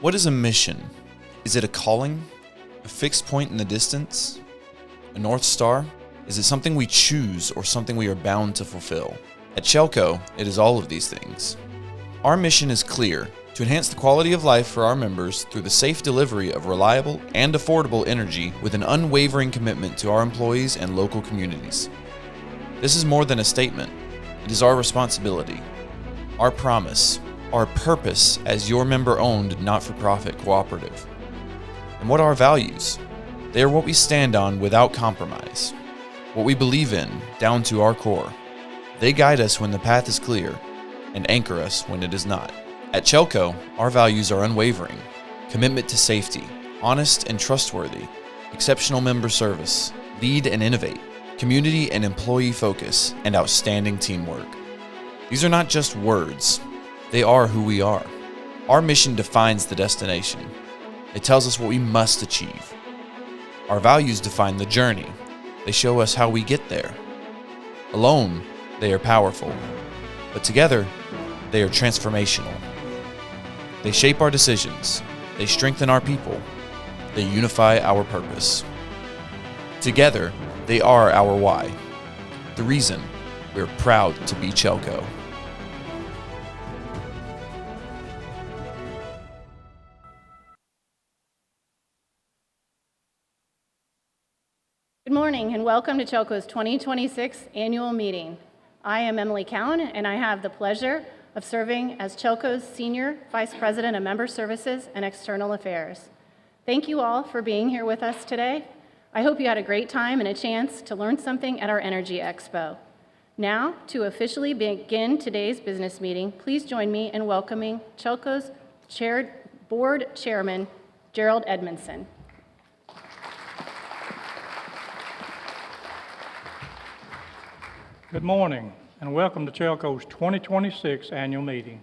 What is a mission? Is it a calling? A fixed point in the distance? A North Star? Is it something we choose or something we are bound to fulfill? At CHELCO, it is all of these things. Our mission is clear: to enhance the quality of life for our members through the safe delivery of reliable and affordable energy with an unwavering commitment to our employees and local communities. This is more than a statement. It is our responsibility, our promise, our purpose as your member-owned, not-for-profit cooperative. And what are our values? They are what we stand on without compromise, what we believe in down to our core. They guide us when the path is clear and anchor us when it is not. At CHELCO, our values are unwavering: commitment to safety, honest and trustworthy, exceptional member service, lead and innovate, community and employee focus, and outstanding teamwork. These are not just words. They are who we are. Our mission defines the destination. It tells us what we must achieve. Our values define the journey. They show us how we get there. Alone, they are powerful, but together, they are transformational. They shape our decisions. They strengthen our people. They unify our purpose. Together, they are our why. The reason we're proud to be CHELCO. Good morning and welcome to CHELCO's 2026 annual meeting. I am Emily Cowan and I have the pleasure of serving as CHELCO's Senior Vice President of Member Services and External Affairs. Thank you all for being here with us today. I hope you had a great time and a chance to learn something at our Energy Expo. Now, to officially begin today's business meeting, please join me in welcoming CHELCO's Board Chairman, Gerald Edmondson. Good morning and welcome to CHELCO's 2026 annual meeting.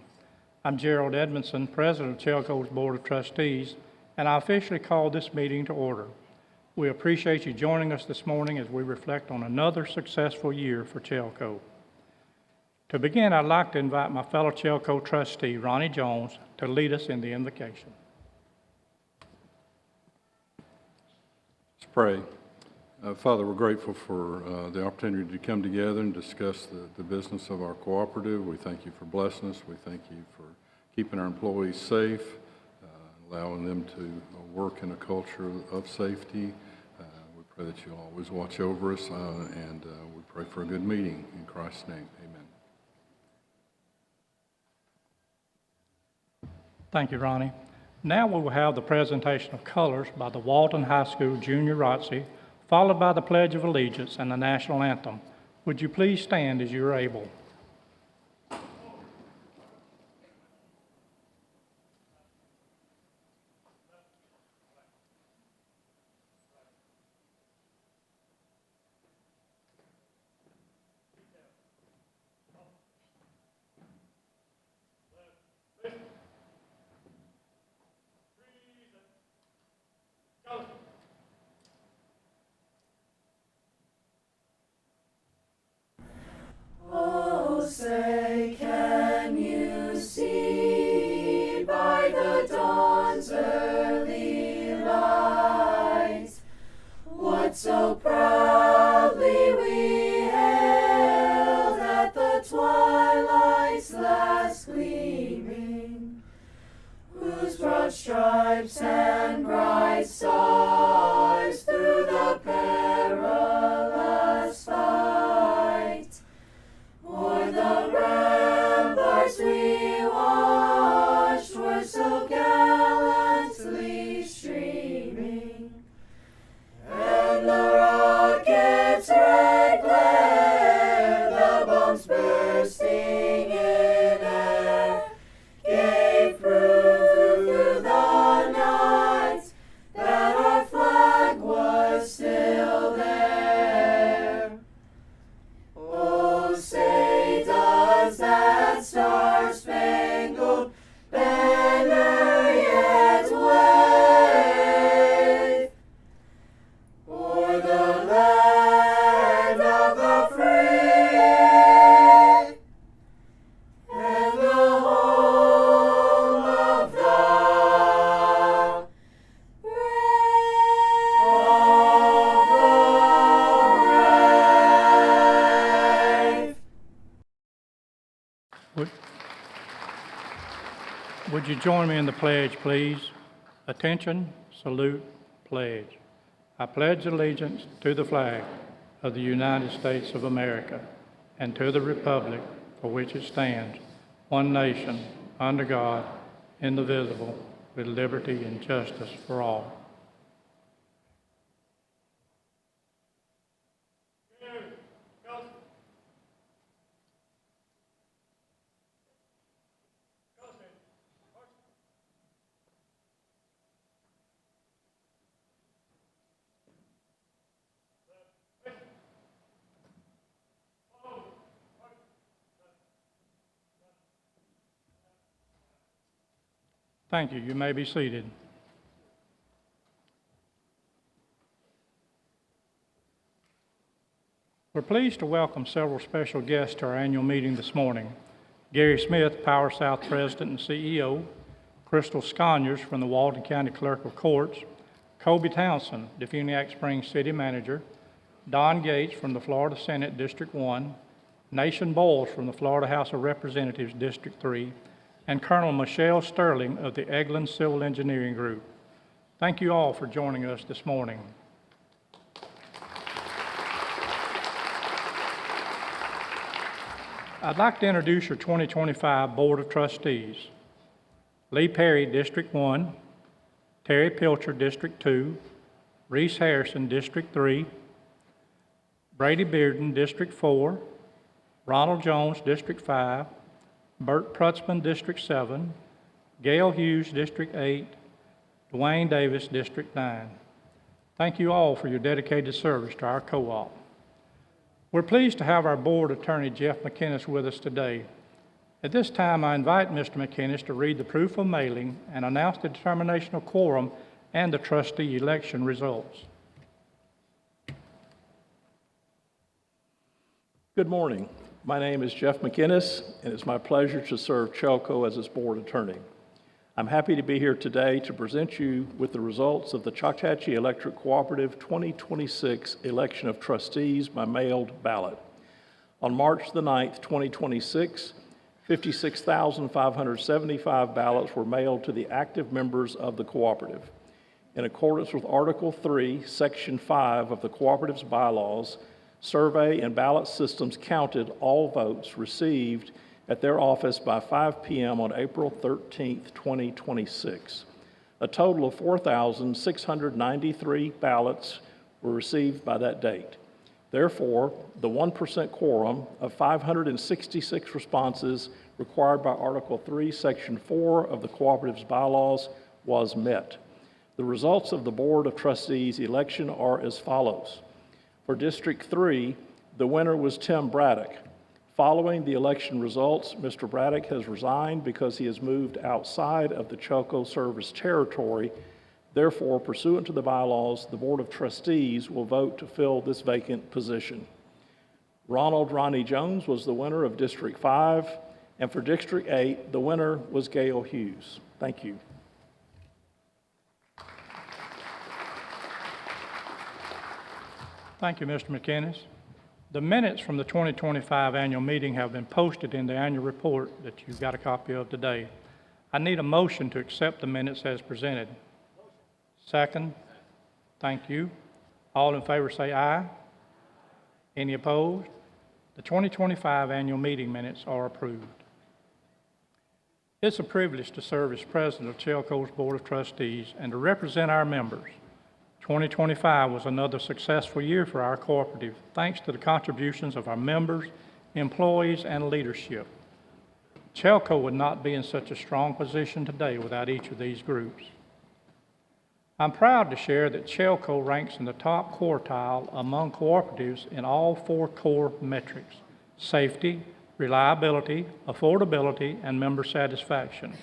I'm Gerald Edmondson, President of CHELCO's Board of Trustees, and I officially call this meeting to order. We appreciate you joining us this morning as we reflect on another successful year for CHELCO. To begin, I'd like to invite my fellow CHELCO trustee, Ronnie Jones, to lead us in the invocation. Let's pray. Father, we're grateful for the opportunity to come together and discuss the business of our cooperative. We thank you for blessing us. We thank you for keeping our employees safe, allowing them to work in a culture of safety. We pray that you'll always watch over us, and we pray for a good meeting. In Christ's name, amen. Thank you, Ronnie. Now we will have the presentation of colors by the Walton High School Junior ROTC, followed by the Pledge of Allegiance and the National Anthem. Would you please stand as you are able? Say, can you see by the dawn's early light what so proudly we hailed at the twilight's last gleaming, whose broad stripes and bright stars through the perilous fight o'er the ramparts we watched were so gallantly streaming, and the rocket's red glare, the bombs bursting in air, gave proof through the night that our flag Would you join me in the pledge, please? Attention, salute, pledge. I pledge allegiance to the flag of the United States of America and to the republic for which it stands, one nation, under God, indivisible, with liberty and justice for all. Thank you. You may be seated. We're pleased to welcome several special guests to our annual meeting this morning. Gary Smith, Power South President and CEO, Crystal Sconyers from the Walton County Clerk of Courts, Kobe Townsend, Defuniak Springs City Manager, Don Gates from the Florida Senate District 1, Nation Bowles from the Florida House of Representatives District 3, and Colonel Michelle Sterling of the Eglin Civil Engineering Group. Thank you all for joining us this morning. I'd like to introduce your 2025 Board of Trustees. Lee Perry, District 1, Terry Pilcher, District 2, Reese Harrison, District 3, Brady Bearden, District 4, Ronald Jones, District 5, Bert Prutzman, District 7, Gail Hughes, District 8, Dwayne Davis, District 9. Thank you all for your dedicated service to our co-op. We're pleased to have our board attorney, Jeff McInnes, with us today. At this time, I invite Mr. McInnes to read the proof of mailing and announce the determination of quorum and the trustee election results. Good morning. My name is Jeff McInnes, and it's my pleasure to serve CHELCO as its board attorney. I'm happy to be here today to present you with the results of the Choctawhatchee Electric Cooperative 2026 election of trustees by mailed ballot. On March the 9th, 2026, 56,575 ballots were mailed to the active members of the cooperative. In accordance with Article 3, Section 5 of the cooperative's bylaws, survey and ballot systems counted all votes received at their office by 5 p.m. on April 13, 2026. A total of 4,693 ballots were received by that date. Therefore, the 1% quorum of 566 responses required by Article 3, Section 4 of the cooperative's bylaws was met. The results of the Board of Trustees election are as follows. For District 3, the winner was Tim Braddock. Following the election results, Mr. Braddock has resigned because he has moved outside of the CHELCO service territory. Therefore, pursuant to the bylaws, the Board of Trustees will vote to fill this vacant position. Ronald Ronnie Jones was the winner of District 5, and for District 8, the winner was Gail Hughes. Thank you. Thank you, Mr. McInnes. The minutes from the 2025 annual meeting have been posted in the annual report that you've got a copy of today. I need a motion to accept the minutes as presented. Second. Thank you. All in favor say aye. Any opposed? The 2025 annual meeting minutes are approved. It's a privilege to serve as president of CHELCO's Board of Trustees and to represent our members. 2025 was another successful year for our cooperative, thanks to the contributions of our members, employees, and leadership. CHELCO would not be in such a strong position today without each of these groups. I'm proud to share that CHELCO ranks in the top quartile among cooperatives in all 4 core metrics: safety, reliability, affordability, and member satisfaction.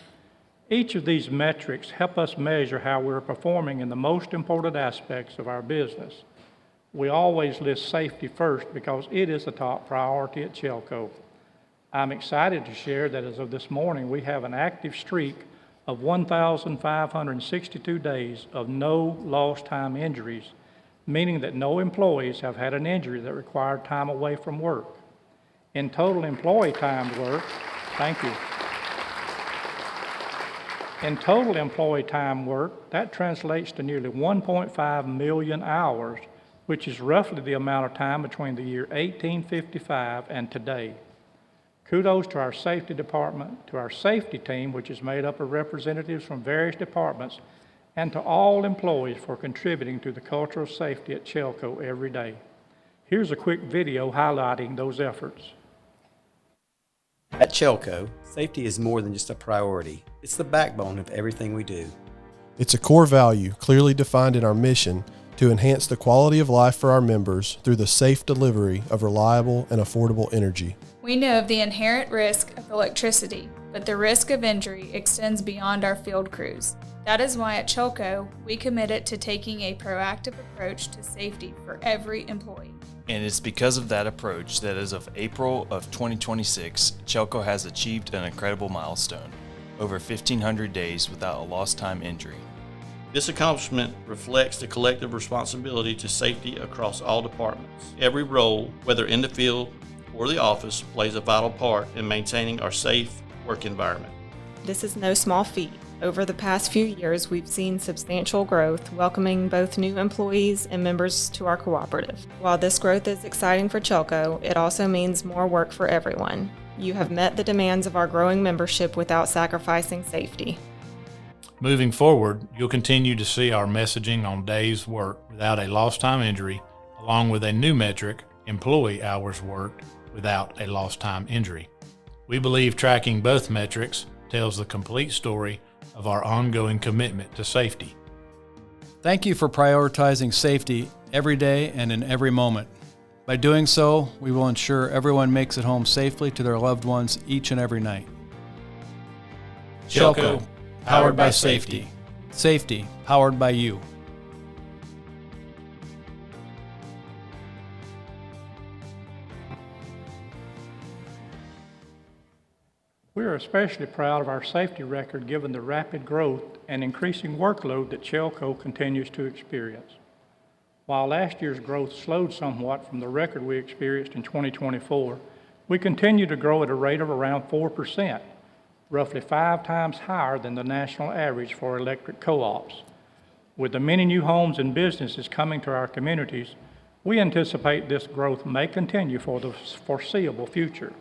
Each of these metrics help us measure how we're performing in the most important aspects of our business. We always list safety first because it is the top priority at CHELCO. I'm excited to share that as of this morning, we have an active streak of 1,562 days of no lost time injuries, meaning that no employees have had an injury that required time away from work. In total employee time work, thank you. In total employee time worked, that translates to nearly 1.5 million hours, which is roughly the amount of time between the year 1855 and today. Kudos to our safety department, to our safety team, which is made up of representatives from various departments, and to all employees for contributing to the culture of safety at CHELCO every day. Here's a quick video highlighting those efforts. At CHELCO, safety is more than just a priority. It's the backbone of everything we do. It's a core value clearly defined in our mission to enhance the quality of life for our members through the safe delivery of reliable and affordable energy. We know of the inherent risk of electricity, but the risk of injury extends beyond our field crews. That is why at CHELCO, we committed to taking a proactive approach to safety for every employee. And it's because of that approach that as of April of 2026, CHELCO has achieved an incredible milestone, over 1,500 days without a lost time injury. This accomplishment reflects the collective responsibility to safety across all departments. Every role, whether in the field or the office, plays a vital part in maintaining our safe work environment. This is no small feat. Over the past few years, we've seen substantial growth, welcoming both new employees and members to our cooperative. While this growth is exciting for CHELCO, it also means more work for everyone. You have met the demands of our growing membership without sacrificing safety. Moving forward, you'll continue to see our messaging on days worked without a lost time injury, along with a new metric, employee hours worked without a lost time injury. We believe tracking both metrics tells the complete story of our ongoing commitment to safety. Thank you for prioritizing safety every day and in every moment. By doing so, we will ensure everyone makes it home safely to their loved ones each and every night. CHELCO, powered by safety. Safety, powered by you. We are especially proud of our safety record given the rapid growth and increasing workload that CHELCO continues to experience. While last year's growth slowed somewhat from the record we experienced in 2024, we continue to grow at a rate of around 4%, roughly 5 times higher than the national average for electric co-ops. With the many new homes and businesses coming to our communities, we anticipate this growth may continue for the foreseeable future.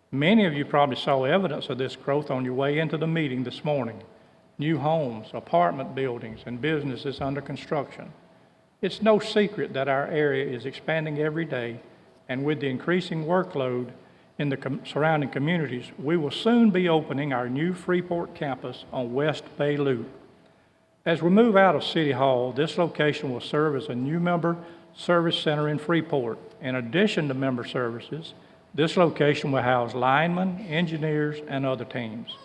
Many of you probably saw evidence of this growth on your way into the meeting this morning. New homes, apartment buildings, and businesses under construction. It's no secret that our area is expanding every day, and with the increasing workload in the surrounding communities, we will soon be opening our new Freeport campus on West Bay Loop. As we move out of City Hall, this location will serve as a new member service center in Freeport. In addition to member services, this location will house linemen, engineers, and other teams.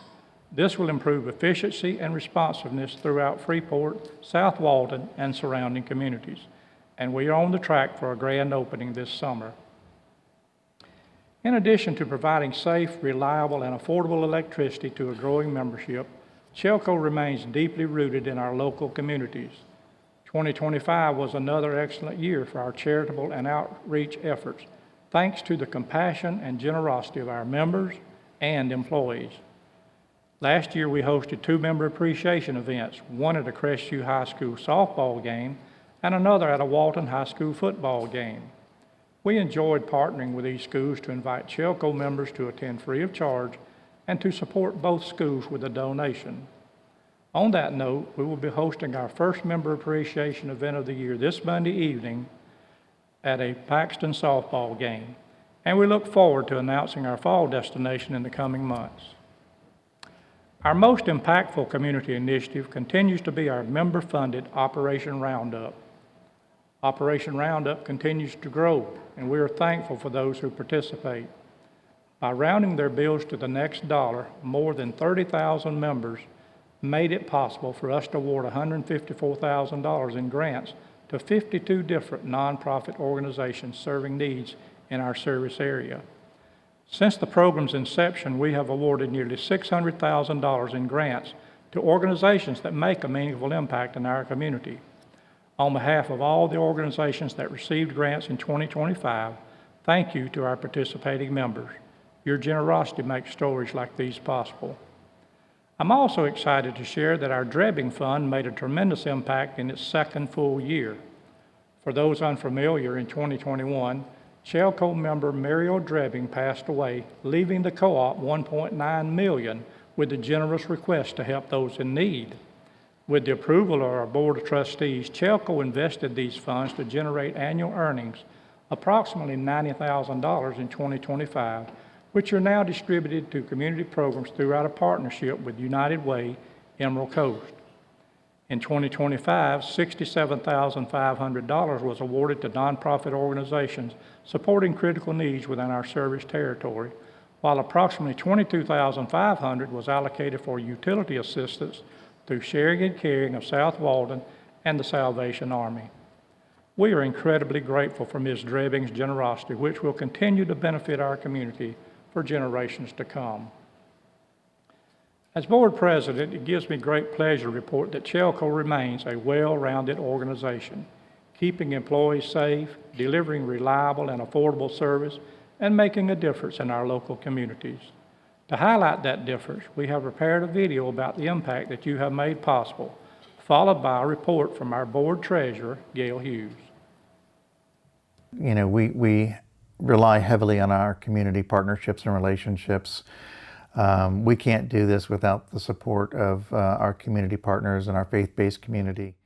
This will improve efficiency and responsiveness throughout Freeport, South Walton, and surrounding communities. And we are on the track for a grand opening this summer. In addition to providing safe, reliable, and affordable electricity to a growing membership, CHELCO remains deeply rooted in our local communities. 2025 was another excellent year for our charitable and outreach efforts, thanks to the compassion and generosity of our members and employees. Last year, we hosted 2 member appreciation events, one at a Crestview High School softball game and another at a Walton High School football game. We enjoyed partnering with these schools to invite CHELCO members to attend free of charge and to support both schools with a donation. On that note, we will be hosting our first member appreciation event of the year this Monday evening at a Paxton softball game, and we look forward to announcing our fall destination in the coming months. Our most impactful community initiative continues to be our member-funded Operation Roundup. Operation Roundup continues to grow, and we are thankful for those who participate. By rounding their bills to the next dollar, more than 30,000 members made it possible for us to award $154,000 in grants to 52 different nonprofit organizations serving needs in our service area. Since the program's inception, we have awarded nearly $600,000 in grants to organizations that make a meaningful impact in our community. On behalf of all the organizations that received grants in 2025, thank you to our participating members. Your generosity makes stories like these possible. I'm also excited to share that our Drebbing Fund made a tremendous impact in its second full year. For those unfamiliar, in 2021, CHELCO member Mario Drebbing passed away, leaving the co-op $1.9 million with the generous request to help those in need. With the approval of our Board of Trustees, CHELCO invested these funds to generate annual earnings, approximately $90,000 in 2025, which are now distributed to community programs throughout a partnership with United Way, Emerald Coast. In 2025, $67,500 was awarded to nonprofit organizations supporting critical needs within our service territory, while approximately $22,500 was allocated for utility assistance through Sharing and Caring of South Walden and the Salvation Army. We are incredibly grateful for Ms. Drebbing's generosity, which will continue to benefit our community for generations to come. As board president, it gives me great pleasure to report that CHELCO remains a well-rounded organization, keeping employees safe, delivering reliable and affordable service, and making a difference in our local communities. To highlight that difference, we have prepared a video about the impact that you have made possible, followed by a report from our board treasurer, Gail Hughes. You know, we rely heavily on our community partnerships and relationships. We can't do this without the support of our community partners and our faith-based community.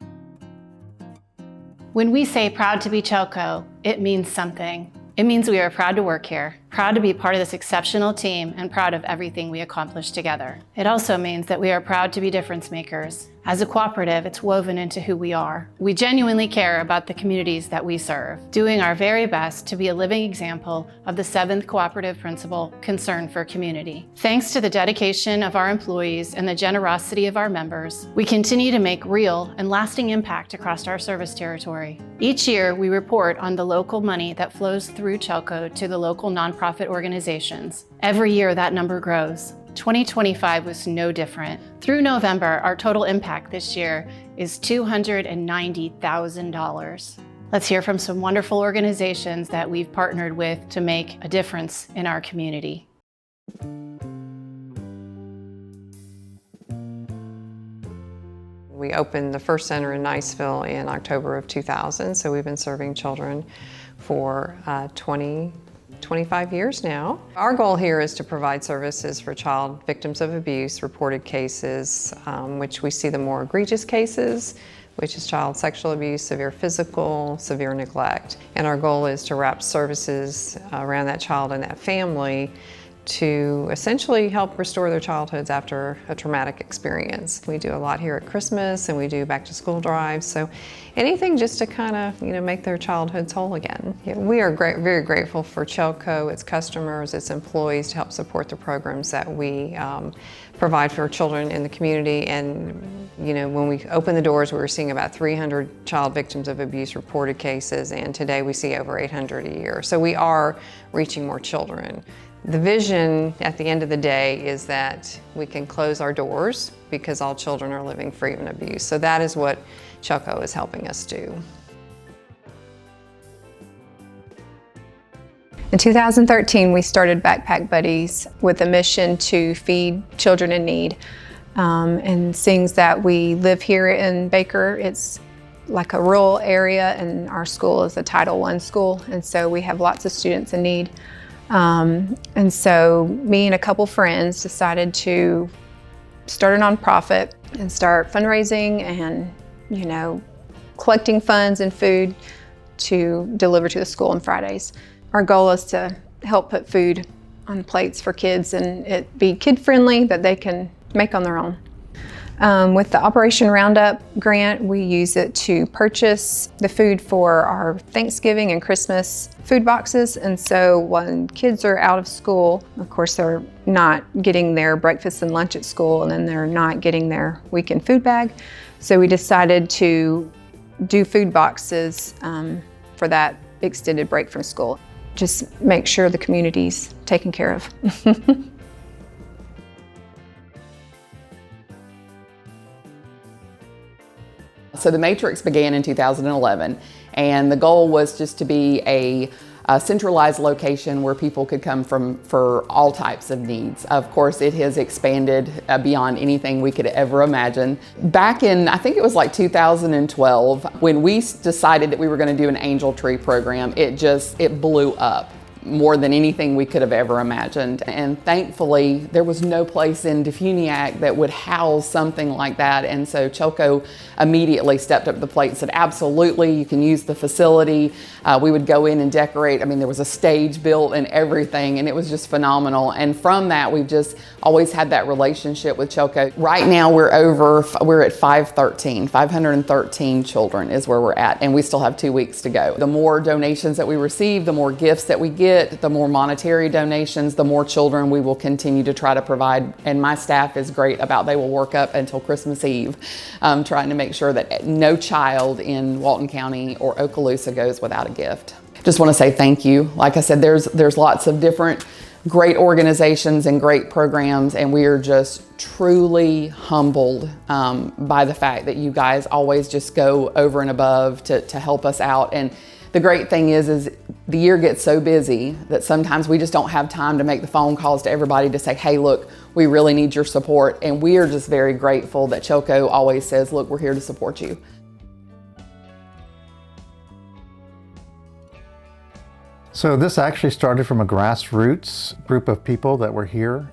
When we say proud to be CHELCO, it means something. It means we are proud to work here, proud to be part of this exceptional team, and proud of everything we accomplish together. It also means that we are proud to be difference makers. As a cooperative, it's woven into who we are. We genuinely care about the communities that we serve, doing our very best to be a living example of the 7th cooperative principle, concern for community. Thanks to the dedication of our employees and the generosity of our members, we continue to make real and lasting impact across our service territory. Each year, we report on the local money that flows through CHELCO to the local nonprofit organizations. Every year, that number grows. 2025 was no different. Through November, our total impact this year is $290,000. Let's hear from some wonderful organizations that we've partnered with to make a difference in our community. We opened the first center in Niceville in October of 2000, so we've been serving children for 25 years now. Our goal here is to provide services for child victims of abuse, reported cases, which we see the more egregious cases, which is child sexual abuse, severe physical, severe neglect. And our goal is to wrap services around that child and that family to essentially help restore their childhoods after a traumatic experience. We do a lot here at Christmas, and we do back to school drives, so anything just to kind of, make their childhoods whole again. Yeah, we are very grateful for CHELCO, its customers, its employees to help support the programs that we provide for children in the community. And when we opened the doors, we were seeing about 300 child victims of abuse reported cases, and today we see over 800 a year. So we are reaching more children. The vision at the end of the day is that we can close our doors because all children are living free from abuse. So that is what CHELCO is helping us do. In 2013, we started Backpack Buddies with a mission to feed children in need. And seeing that we live here in Baker, it's like a rural area, and our school is a Title I school, and so we have lots of students in need. And so me and a couple friends decided to start a nonprofit and start fundraising and, collecting funds and food to deliver to the school on Fridays. Our goal is to help put food on plates for kids and it be kid-friendly that they can make on their own. With the Operation Roundup grant, we use it to purchase the food for our Thanksgiving and Christmas food boxes. And so when kids are out of school, of course, they're not getting their breakfast and lunch at school, and then they're not getting their weekend food bag. So we decided to do food boxes for that extended break from school. Just make sure the community's taken care of. So the Matrix began in 2011, and the goal was just to be a a centralized location where people could come from for all types of needs. Of course, it has expanded beyond anything we could ever imagine. Back in, I think it was like 2012, when we decided that we were going to do an Angel Tree program, it blew up more than anything we could have ever imagined. And thankfully, there was no place in Defuniak that would house something like that. And so CHELCO immediately stepped up to the plate and said, absolutely, you can use the facility. We would go in and decorate. I mean, there was a stage built and everything, and it was just phenomenal. And from that, we've just always had that relationship with CHELCO. Right now, we're at 513 children is where we're at, and we still have 2 weeks to go. The more donations that we receive, the more gifts that we get, the more monetary donations, the more children we will continue to try to provide. And my staff is great about they will work up until Christmas Eve, trying to make sure that no child in Walton County or Okaloosa goes without a gift. Just want to say thank you. Like I said, there's lots of different great organizations and great programs, and we are just truly humbled by the fact that you guys always just go over and above to help us out. And the great thing is the year gets so busy that sometimes we just don't have time to make the phone calls to everybody to say, hey, look, we really need your support. And we are just very grateful that CHELCO always says, look, we're here to support you. So this actually started from a grassroots group of people that were here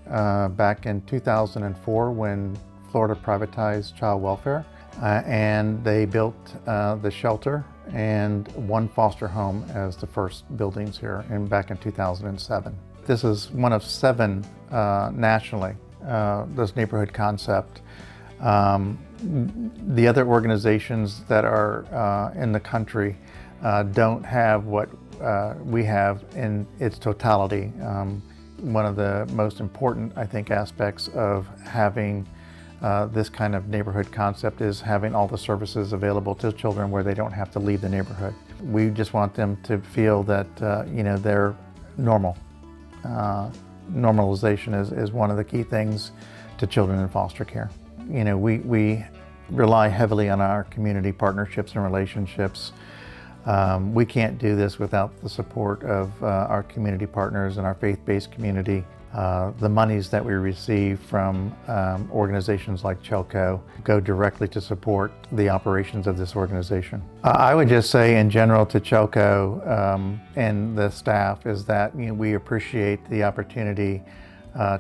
back in 2004 when Florida privatized child welfare. And they built the shelter and one foster home as the first buildings here back in 2007. This is one of 7 nationally, this neighborhood concept. The other organizations that are in the country don't have what we have in its totality. One of the most important, I think, aspects of having this kind of neighborhood concept is having all the services available to children where they don't have to leave the neighborhood. We just want them to feel that they're normal. Normalization is one of the key things to children in foster care. We rely heavily on our community partnerships and relationships. We can't do this without the support of our community partners and our faith-based community. The monies that we receive from organizations like CHELCO go directly to support the operations of this organization. I would just say in general to CHELCO and the staff is that we appreciate the opportunity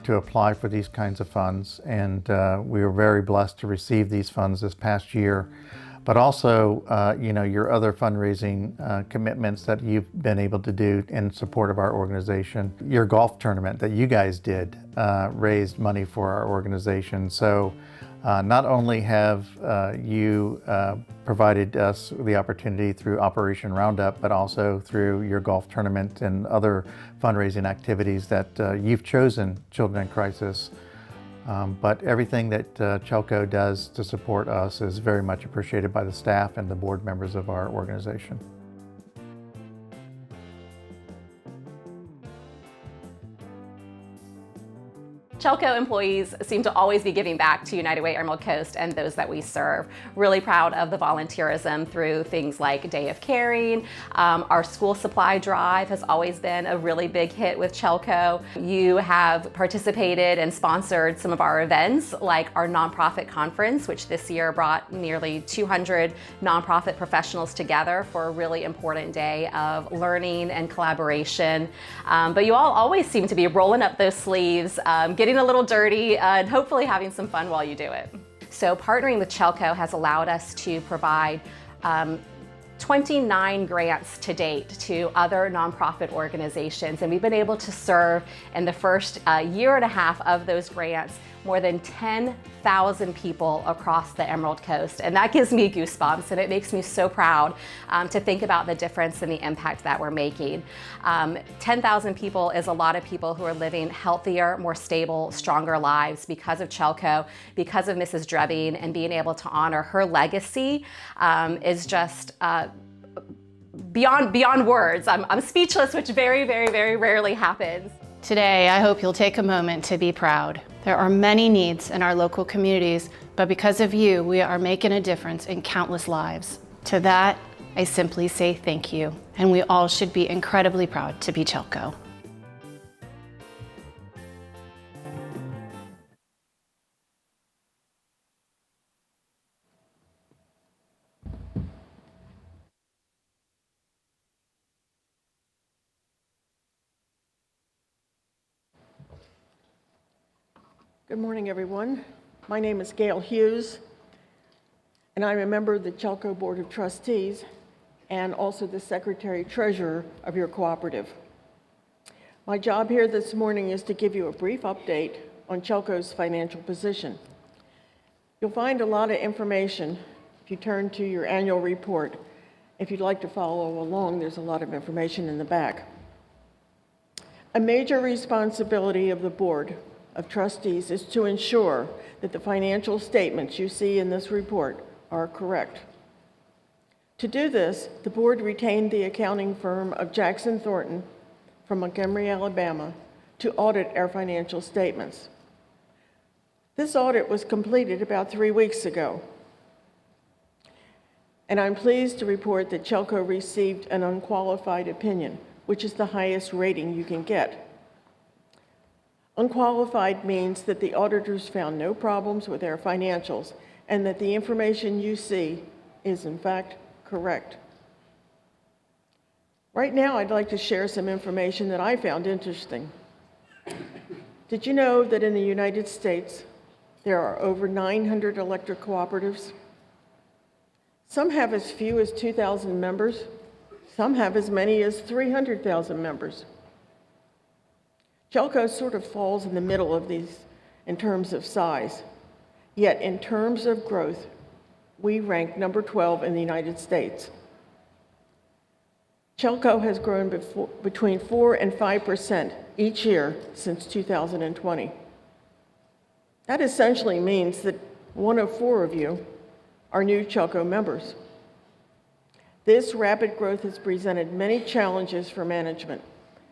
to apply for these kinds of funds, and we were very blessed to receive these funds this past year. But also, your other fundraising commitments that you've been able to do in support of our organization. Your golf tournament that you guys did raised money for our organization. So not only have you provided us the opportunity through Operation Roundup, but also through your golf tournament and other fundraising activities that you've chosen Children in Crisis. But everything that CHELCO does to support us is very much appreciated by the staff and the board members of our organization. CHELCO employees seem to always be giving back to United Way Emerald Coast and those that we serve. Really proud of the volunteerism through things like Day of Caring. Our school supply drive has always been a really big hit with CHELCO. You have participated and sponsored some of our events, like our nonprofit conference, which this year brought nearly 200 nonprofit professionals together for a really important day of learning and collaboration. But you all always seem to be rolling up those sleeves, getting a little dirty, and hopefully having some fun while you do it. So partnering with CHELCO has allowed us to provide 29 grants to date to other nonprofit organizations, and we've been able to serve in the first year and a half of those grants more than 10,000 people across the Emerald Coast. And that gives me goosebumps, and it makes me so proud to think about the difference and the impact that we're making. 10,000 people is a lot of people who are living healthier, more stable, stronger lives because of CHELCO, because of Mrs. Drebbing, and being able to honor her legacy is just beyond words. I'm speechless, which very, very, very rarely happens. Today, I hope you'll take a moment to be proud. There are many needs in our local communities, but because of you, we are making a difference in countless lives. To that, I simply say thank you, and we all should be incredibly proud to be CHELCO. Good morning, everyone. My name is Gail Hughes, and I'm a member of the CHELCO Board of Trustees and also the Secretary-Treasurer of your cooperative. My job here this morning is to give you a brief update on CHELCO's financial position. You'll find a lot of information if you turn to your annual report. If you'd like to follow along, there's a lot of information in the back. A major responsibility of the Board of Trustees is to ensure that the financial statements you see in this report are correct. To do this, the board retained the accounting firm of Jackson Thornton from Montgomery, Alabama, to audit our financial statements. This audit was completed about 3 weeks ago, and I'm pleased to report that CHELCO received an unqualified opinion, which is the highest rating you can get. Unqualified means that the auditors found no problems with our financials and that the information you see is in fact correct. Right now, I'd like to share some information that I found interesting. Did you know that in the United States, there are over 900 electric cooperatives? Some have as few as 2,000 members. Some have as many as 300,000 members. CHELCO sort of falls in the middle of these in terms of size. Yet in terms of growth, we rank number 12 in the United States. CHELCO has grown between 4% and 5% each year since 2020. That essentially means that 1 of 4 of you are new CHELCO members. This rapid growth has presented many challenges for management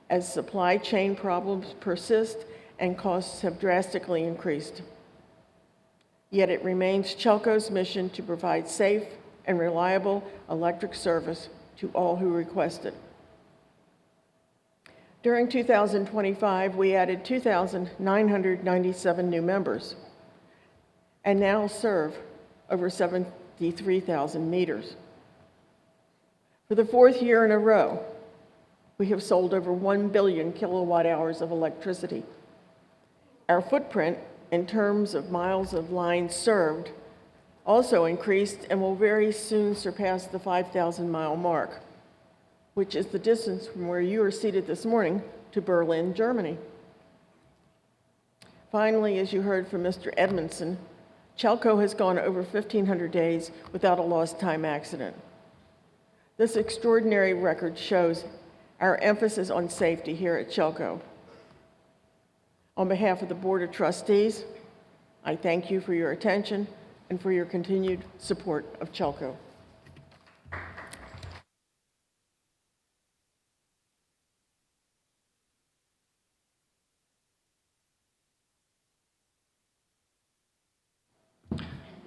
as supply chain problems persist and costs have drastically increased. Yet it remains CHELCO's mission to provide safe and reliable electric service to all who request it. During 2025, we added 2,997 new members and now serve over 73,000 meters. For the 4th year in a row, we have sold over 1 billion kilowatt hours of electricity. Our footprint in terms of miles of lines served also increased and will very soon surpass the 5,000-mile mark, which is the distance from where you are seated this morning to Berlin, Germany. Finally, as you heard from Mr. Edmondson, CHELCO has gone over 1,500 days without a lost time accident. This extraordinary record shows our emphasis on safety here at CHELCO. On behalf of the Board of Trustees, I thank you for your attention and for your continued support of CHELCO.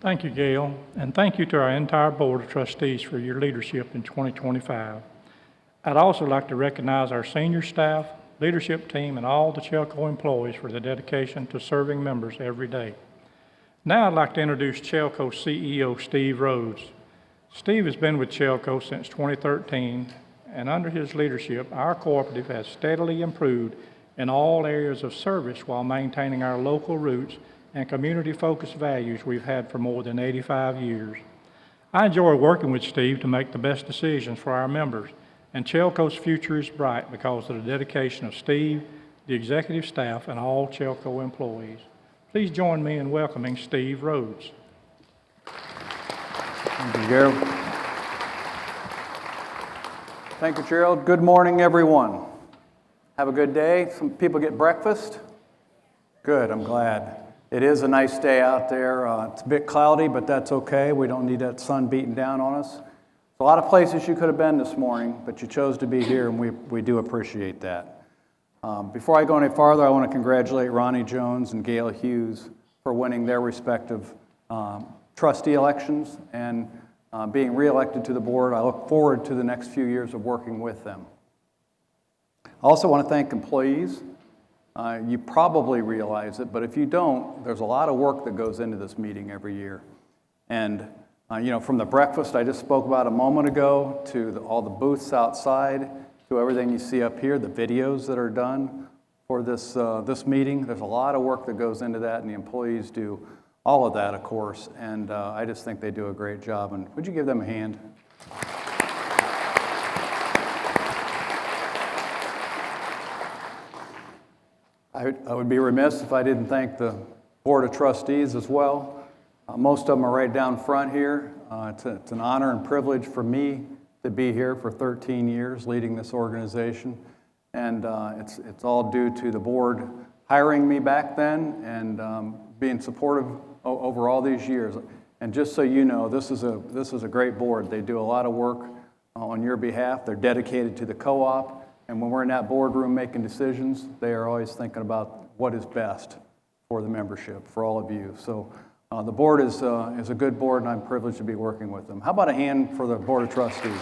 Thank you, Gail, and thank you to our entire Board of Trustees for your leadership in 2025. I'd also like to recognize our senior staff, leadership team, and all the CHELCO employees for their dedication to serving members every day. Now I'd like to introduce CHELCO CEO Steve Rhodes. Steve has been with CHELCO since 2013, and under his leadership, our cooperative has steadily improved in all areas of service while maintaining our local roots and community-focused values we've had for more than 85 years. I enjoy working with Steve to make the best decisions for our members, and CHELCO's future is bright because of the dedication of Steve, the executive staff, and all CHELCO employees. Please join me in welcoming Steve Rhodes. Thank you, Gerald. Thank you, Gerald. Good morning, everyone. Have a good day. Some people get breakfast? Good, I'm glad. It is a nice day out there. It's a bit cloudy, but that's okay. We don't need that sun beating down on us. There's a lot of places you could have been this morning, but you chose to be here, and we do appreciate that. Before I go any farther, I want to congratulate Ronnie Jones and Gail Hughes for winning their respective trustee elections, and being reelected to the board. I look forward to the next few years of working with them. I also want to thank employees. You probably realize it, but if you don't, there's a lot of work that goes into this meeting every year. And from the breakfast I just spoke about a moment ago, to all the booths outside, to everything you see up here, the videos that are done for this meeting, there's a lot of work that goes into that, and the employees do all of that, of course, and I just think they do a great job. And would you give them a hand? I would be remiss if I didn't thank the Board of Trustees as well. Most of them are right down front here. It's an honor and privilege for me to be here for 13 years leading this organization. And it's all due to the board hiring me back then and being supportive over all these years. And just so you know, this is a great board. They do a lot of work on your behalf. They're dedicated to the co-op. And when we're in that boardroom making decisions, they are always thinking about what is best for the membership, for all of you. So the board is a good board, and I'm privileged to be working with them. How about a hand for the Board of Trustees?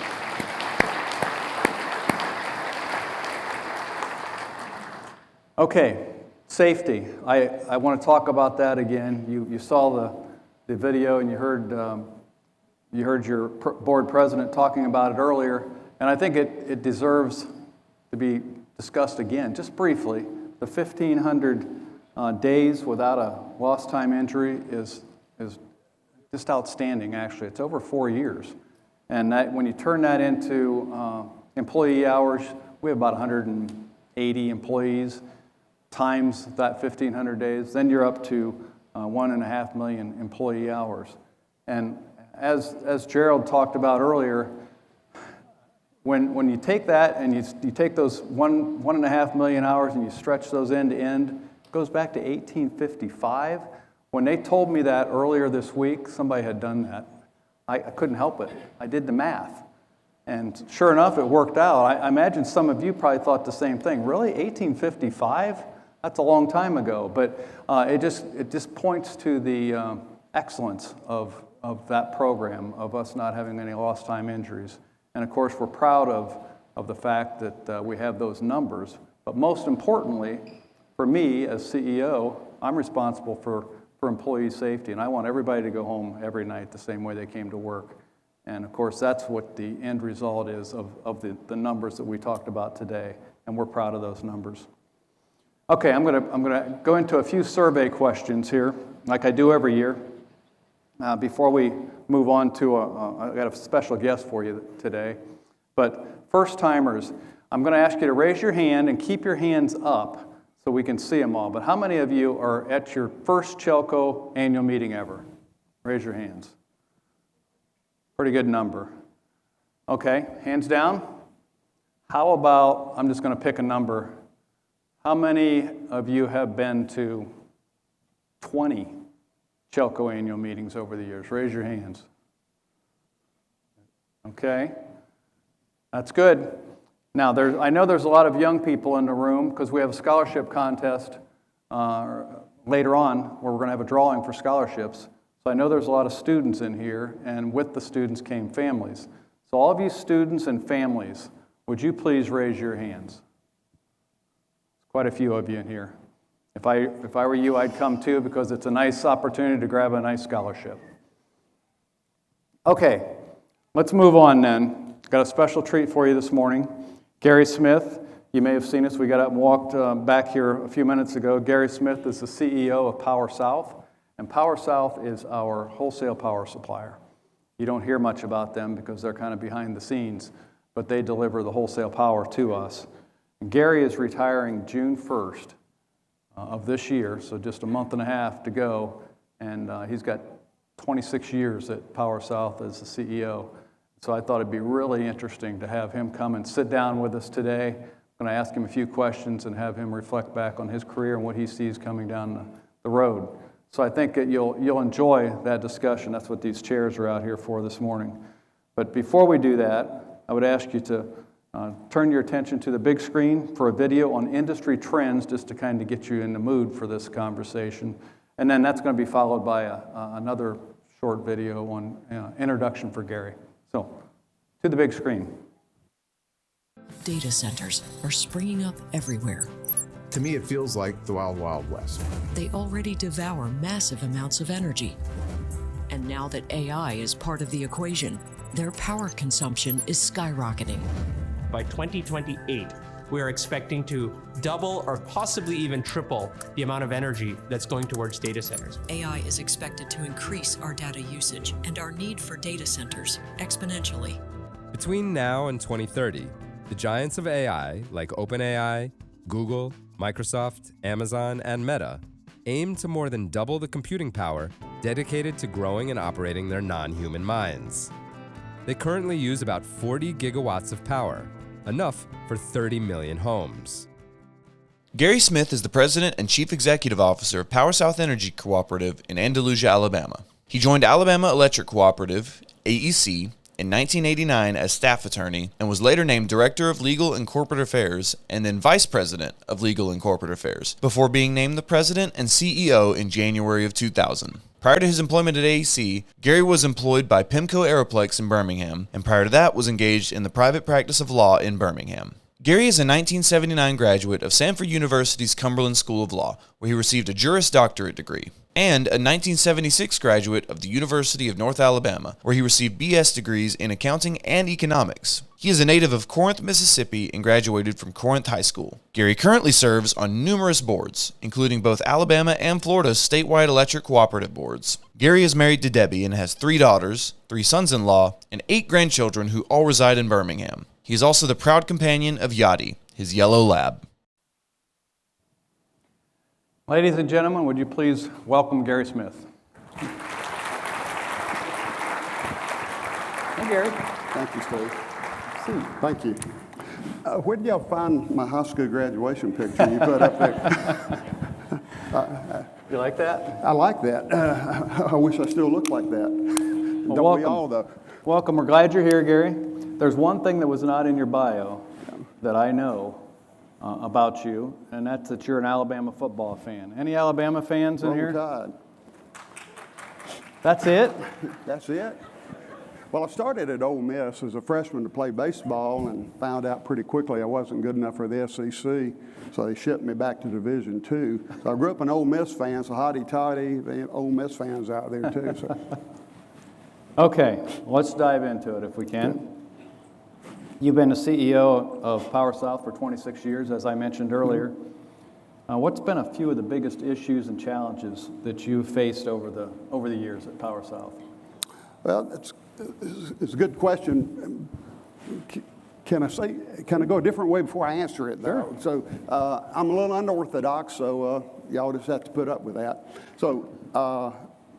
Okay, safety. I want to talk about that again. You saw the video, and you heard your board president talking about it earlier, and I think it deserves to be discussed again, just briefly. The 1,500 days without a lost time injury is just outstanding, actually. It's over 4 years. And when you turn that into employee hours, we have about 180 employees times that 1,500 days. Then you're up to 1.5 million employee hours. And as Gerald talked about earlier, when you take that and you take those 1.5 million hours and you stretch those end to end, it goes back to 1855. When they told me that earlier this week, somebody had done that. I couldn't help it. I did the math. And sure enough, it worked out. I imagine some of you probably thought the same thing. Really? 1855? That's a long time ago. But it just points to the excellence of that program, of us not having any lost time injuries. And of course, we're proud of the fact that we have those numbers. But most importantly, for me as CEO, I'm responsible for employee safety, and I want everybody to go home every night the same way they came to work. And of course, that's what the end result is of the numbers that we talked about today, and we're proud of those numbers. Okay, I'm gonna go into a few survey questions here, like I do every year. Before we move on to I got a special guest for you today. But first timers, I'm going to ask you to raise your hand and keep your hands up so we can see them all. But how many of you are at your first CHELCO annual meeting ever? Raise your hands. Pretty good number. Okay, hands down. How about, I'm just going to pick a number. How many of you have been to 20 CHELCO annual meetings over the years? Raise your hands. Okay, that's good. Now, I know there's a lot of young people in the room because we have a scholarship contest later on where we're going to have a drawing for scholarships. So I know there's a lot of students in here, and with the students came families. So all of you students and families, would you please raise your hands? Quite a few of you in here. If I were you, I'd come too because it's a nice opportunity to grab a nice scholarship. Okay, let's move on then. Got a special treat for you this morning. Gary Smith, you may have seen us. We got up and walked back here a few minutes ago. Gary Smith is the CEO of Power South, and Power South is our wholesale power supplier. You don't hear much about them because they're kind of behind the scenes, but they deliver the wholesale power to us. And Gary is retiring June 1st of this year, so just a month and a half to go, and he's got 26 years at Power South as the CEO. So I thought it'd be really interesting to have him come and sit down with us today. I'm going to ask him a few questions and have him reflect back on his career and what he sees coming down the road. So I think that you'll enjoy that discussion. That's what these chairs are out here for this morning. But before we do that, I would ask you to turn your attention to the big screen for a video on industry trends just to kind of get you in the mood for this conversation. And then that's going to be followed by another short video on introduction for Gary. So, to the big screen. Data centers are springing up everywhere. To me, it feels like the Wild Wild West. They already devour massive amounts of energy. And now that AI is part of the equation, their power consumption is skyrocketing. By 2028, we are expecting to double or possibly even triple the amount of energy that's going towards data centers. AI is expected to increase our data usage and our need for data centers exponentially. Between now and 2030, the giants of AI, like OpenAI, Google, Microsoft, Amazon, and Meta, aim to more than double the computing power dedicated to growing and operating their non-human minds. They currently use about 40 gigawatts of power, enough for 30 million homes. Gary Smith is the president and chief executive officer of Power South Energy Cooperative in Andalusia, Alabama. He joined Alabama Electric Cooperative, AEC, in 1989 as staff attorney and was later named Director of Legal and Corporate Affairs and then Vice President of Legal and Corporate Affairs before being named the President and CEO in January of 2000. Prior to his employment at AEC, Gary was employed by Pimco Aeroplex in Birmingham, and prior to that was engaged in the private practice of law in Birmingham. Gary is a 1979 graduate of Samford University's Cumberland School of Law, where he received a Juris Doctorate degree, and a 1976 graduate of the University of North Alabama, where he received BS degrees in accounting and economics. He is a native of Corinth, Mississippi, and graduated from Corinth High School. Gary currently serves on numerous boards, including both Alabama and Florida's statewide electric cooperative boards. Gary is married to Debbie and has 3 daughters, 3 sons-in-law, and 8 grandchildren who all reside in Birmingham. He is also the proud companion of Yachty, his yellow lab. Ladies and gentlemen, would you please welcome Gary Smith? Hey, Gary. Thank you, Steve. Thank you. Where did y'all find my high school graduation picture you put up there? You like that? I like that. I wish I still looked like that. Well, Don't welcome. we all, though? Welcome. We're glad you're here, Gary. There's one thing that was not in your bio that I know about you, and that's that you're an Alabama football fan. Any Alabama fans in here? Tide. That's it? That's it. Well, I started at Ole Miss as a freshman to play baseball and found out pretty quickly I wasn't good enough for the SEC, so they shipped me back to Division II. So I grew up an Ole Miss fan, so hotty-toddy, Ole Miss fans out there too. So. Okay, let's dive into it if we can. You've been the CEO of Power South for 26 years, as I mentioned earlier. What's been a few of the biggest issues and challenges that you've faced over the years at Power South? Well, it's a good question. Can I go a different way before I answer it, though? Sure. So I'm a little unorthodox, so y'all just have to put up with that. So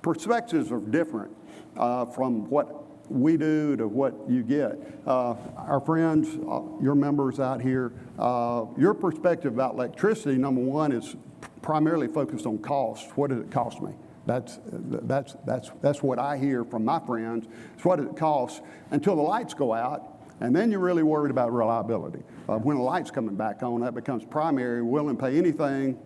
perspectives are different from what we do to what you get. Our friends, your members out here, your perspective about electricity, number one, is primarily focused on cost. What does it cost me? That's what I hear from my friends. It's what it costs until the lights go out, and then you're really worried about reliability. When the light's coming back on, that becomes primary. Willing to pay anything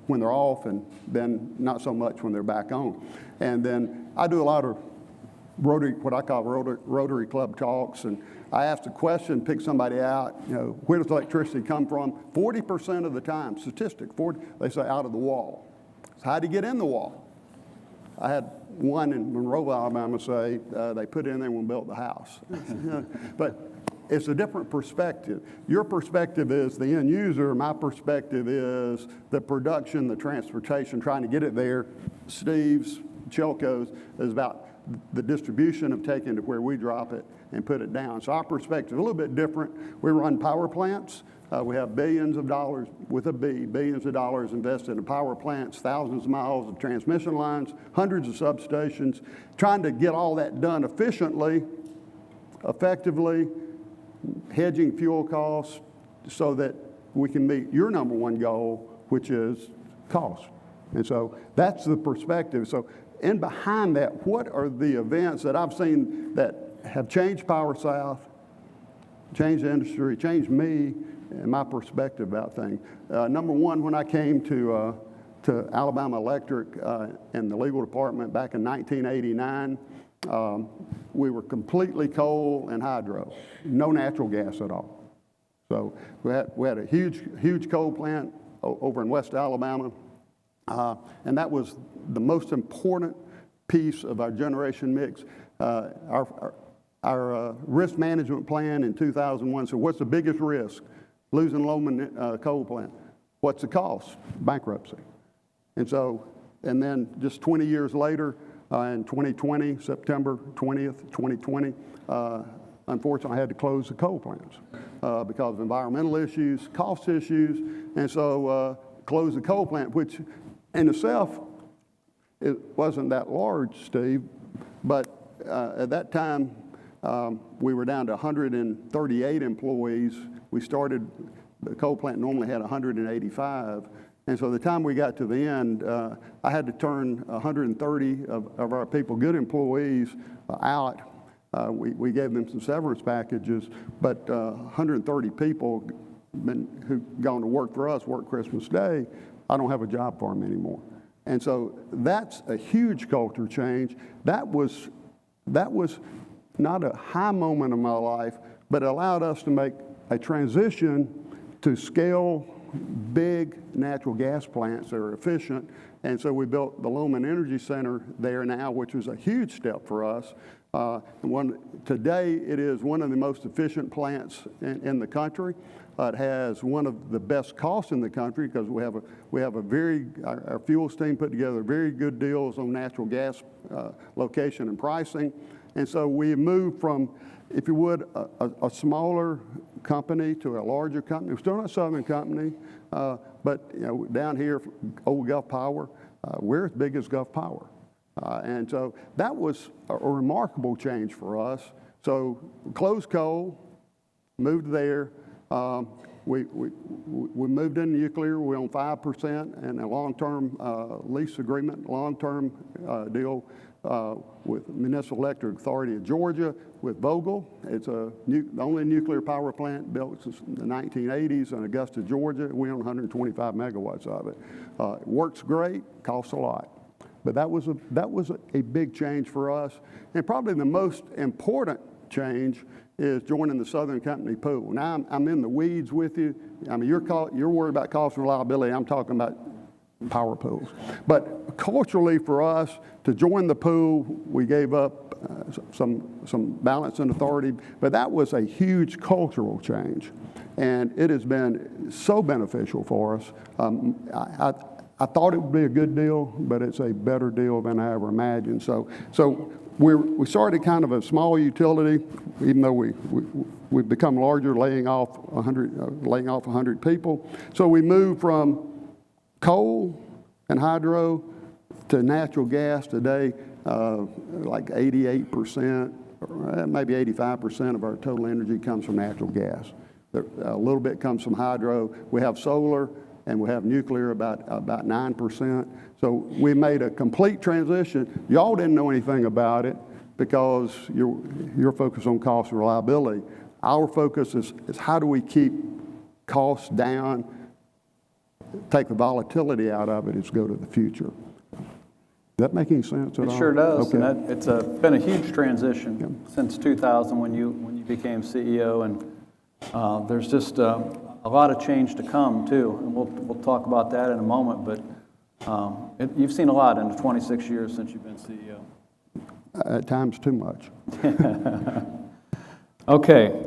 when they're off, and then not so much when they're back on. And then I do a lot of what I call Rotary Club talks, and I ask a question, pick somebody out, where does electricity come from? 40% of the time, they say out of the wall. So how do you get in the wall? I had one in Monroe, Alabama say they put it in there when we built the house. But it's a different perspective. Your perspective is the end user. My perspective is the production, the transportation, trying to get it there. Steve's, CHELCO's is about the distribution of taking it where we drop it and put it down. So our perspective is a little bit different. We run power plants. We have billions of dollars, with a B, billions of dollars invested in power plants, thousands of miles of transmission lines, hundreds of substations, trying to get all that done efficiently, effectively, hedging fuel costs so that we can meet your number one goal, which is cost. And so that's the perspective. So in behind that, what are the events that I've seen that have changed Power South, changed the industry, changed me and my perspective about things? Number one, when I came to to Alabama Electric and the legal department back in 1989. We were completely coal and hydro, no natural gas at all. So we had a huge coal plant over in West Alabama, and that was the most important piece of our generation mix. Our risk management plan in 2001 said, what's the biggest risk? Losing Lowman coal plant. What's the cost? Bankruptcy. And then just 20 years later, in 2020, September 20th, 2020, unfortunately I had to close the coal plants because of environmental issues, cost issues, and so closed the coal plant, which in itself, it wasn't that large, Steve, but at that time, we were down to 138 employees. We started, the coal plant normally had 185. And so the time we got to the end, I had to turn 130 of our people, good employees, out. We gave them some severance packages, but 130 people who've gone to work for us, work Christmas Day, I don't have a job for them anymore. And so that's a huge culture change. That was not a high moment in my life, but it allowed us to make a transition to scale big natural gas plants that are efficient. And so we built the Lowman Energy Center there now, which was a huge step for us. Today, it is one of the most efficient plants in the country. It has one of the best costs in the country because we have our fuels team put together very good deals on natural gas location and pricing. And so we moved from, if you would, a smaller company to a larger company. We're still not a Southern company, but down here, old Gulf Power, we're as big as Gulf Power. And so that was a remarkable change for us. So closed coal, moved there. We moved into nuclear. We own 5% and a long-term lease agreement, long-term deal with Municipal Electric Authority of Georgia, with Vogtle. It's the only nuclear power plant built since the 1980s in Augusta, Georgia. We own 125 megawatts of it. It works great, costs a lot. But that was a big change for us. And probably the most important change is joining the Southern Company pool. Now I'm in the weeds with you. I mean, you're worried about cost and reliability. I'm talking about power pools. But culturally for us, to join the pool, we gave up some balance and authority, but that was a huge cultural change. And it has been so beneficial for us. I thought it would be a good deal, but it's a better deal than I ever imagined. So we started kind of a small utility, even though we've become larger, laying off 100 people. So we moved from coal and hydro to natural gas today, like 88%, or maybe 85% of our total energy comes from natural gas. A little bit comes from hydro. We have solar and we have nuclear about 9%. So we made a complete transition. Y'all didn't know anything about it because you're focused on cost and reliability. Our focus is how do we keep costs down, take the volatility out of it, is go to the future. Does that make any sense at all? It sure does. Okay. And it's been a huge transition since 2000 when you became CEO, and there's just a lot of change to come too, and we'll talk about that in a moment. But you've seen a lot in the 26 years since you've been CEO. At times, too much. Okay,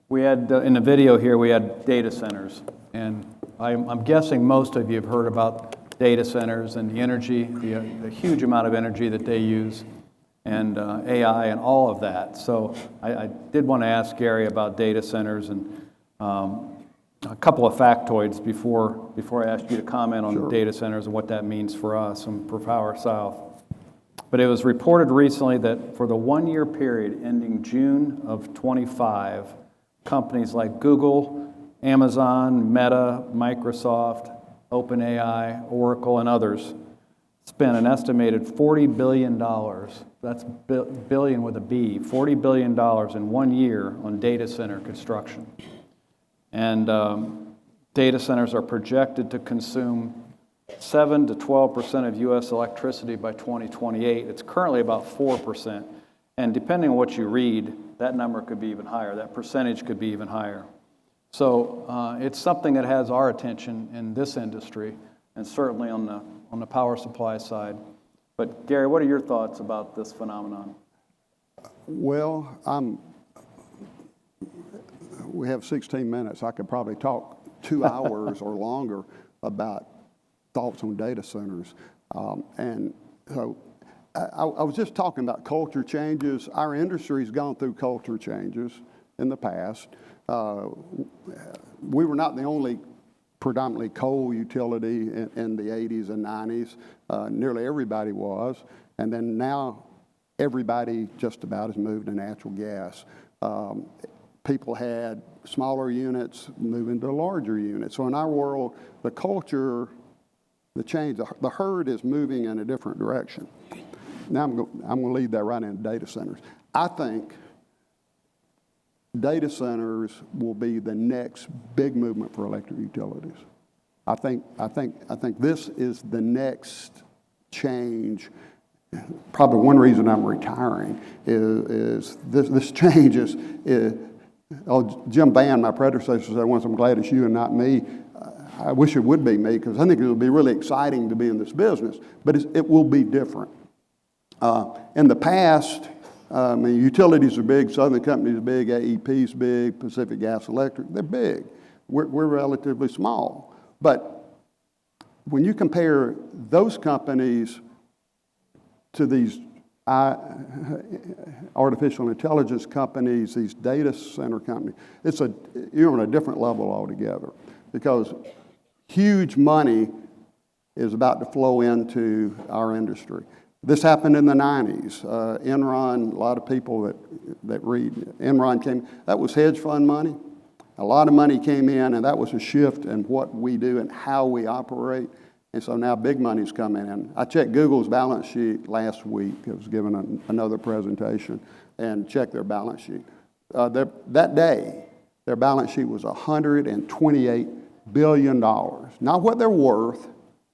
we had in the video here we had data centers, and I'm guessing most of you have heard about data centers and the energy, the huge amount of energy that they use, and AI and all of that. So I did want to ask Gary about data centers and a couple of factoids before I ask you to comment on the data centers and what that means for us and for Power South. But it was reported recently that for the one-year period ending June of 25, companies like Google, Amazon, Meta, Microsoft, OpenAI, Oracle, and others spent an estimated $40 billion, that's billion with a B, $40 billion in 1 year on data center construction. And data centers are projected to consume 7 to 12% of U.S. electricity by 2028. It's currently about 4%. And depending on what you read, that number could be even higher. That percentage could be even higher. So it's something that has our attention in this industry, and certainly on the power supply side. But Gary, what are your thoughts about this phenomenon? Well, we have 16 minutes. I could probably talk 2 hours or longer about thoughts on data centers. And so I was just talking about culture changes. Our industry's gone through culture changes in the past. We were not the only predominantly coal utility in the 80s and 90s. Nearly everybody was. And then now everybody just about has moved to natural gas. People had smaller units moving to larger units. So in our world, the culture, the change, the herd is moving in a different direction. Now I'm going to lead that right into data centers. I think data centers will be the next big movement for electric utilities. I think this is the next change. Probably one reason I'm retiring is this change is Jim Band, my predecessor, said once, I'm glad it's you and not me. I wish it would be me, because I think it would be really exciting to be in this business, but it will be different. In the past, utilities are big, Southern Company's big, AEP's big, Pacific Gas Electric, they're big. We're relatively small. But when you compare those companies to these artificial intelligence companies, these data center companies, you're on a different level altogether, because huge money is about to flow into our industry. This happened in the 90s. Enron, a lot of people that read, Enron came, that was hedge fund money. A lot of money came in, and that was a shift in what we do and how we operate. And so now big money's coming in. I checked Google's balance sheet last week. I was given another presentation and checked their balance sheet. That day, their balance sheet was $128 billion. Not what they're worth,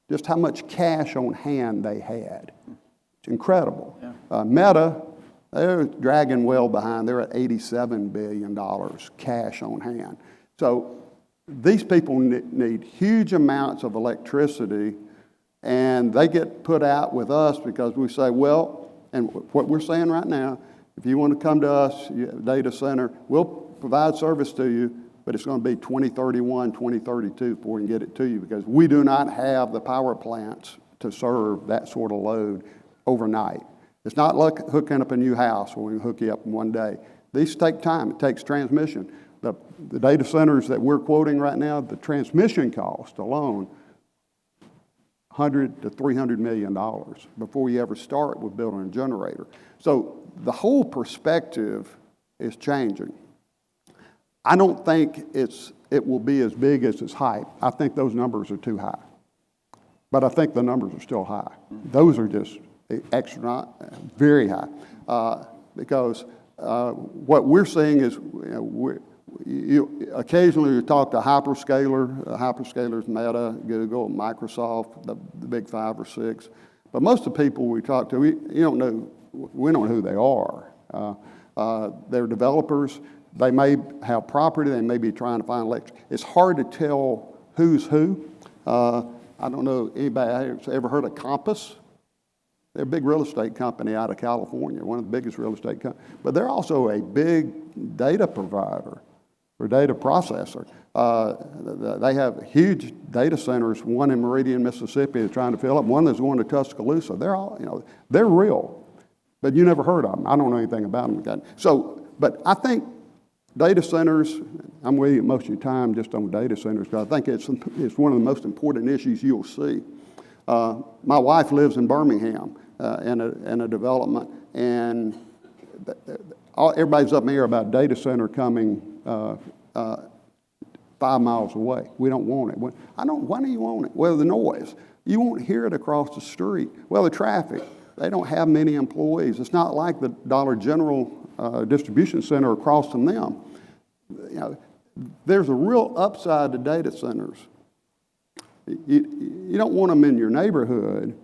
just how much cash on hand they had. It's incredible. Yeah. Meta, they're dragging well behind. They're at $87 billion cash on hand. So these people need huge amounts of electricity, and they get put out with us because we say, well, and what we're saying right now, if you want to come to us, data center, we'll provide service to you, but it's going to be 2031, 2032 before we can get it to you, because we do not have the power plants to serve that sort of load overnight. It's not like hooking up a new house where we can hook you up in one day. These take time. It takes transmission. The data centers that we're quoting right now, the transmission cost alone, $100 to $300 million before you ever start with building a generator. So the whole perspective is changing. I don't think it will be as big as its hype. I think those numbers are too high. But I think the numbers are still high. Those are just extra, very high. Because what we're seeing is, occasionally you talk to hyperscalers, Meta, Google, Microsoft, the big 5 or 6. But most of the people we talk to, we don't know who they are. They're developers. They may have property. They may be trying to find electric. It's hard to tell who's who. I don't know anybody has ever heard of Compass. They're a big real estate company out of California, one of the biggest real estate companies. But they're also a big data provider or data processor. They have huge data centers, one in Meridian, Mississippi, they're trying to fill up, one that's going to Tuscaloosa. They're all, they're real, but you never heard of them. I don't know anything about them. So, but I think data centers, I'm with you most of your time just on data centers, because I think it's one of the most important issues you'll see. My wife lives in Birmingham in a development, and everybody's up in the air about data center coming 5 miles away. We don't want it. Why don't you want it? Well, the noise. You won't hear it across the street. Well, the traffic. They don't have many employees. It's not like the Dollar General distribution center across from them. There's a real upside to data centers. You don't want them in your neighborhood,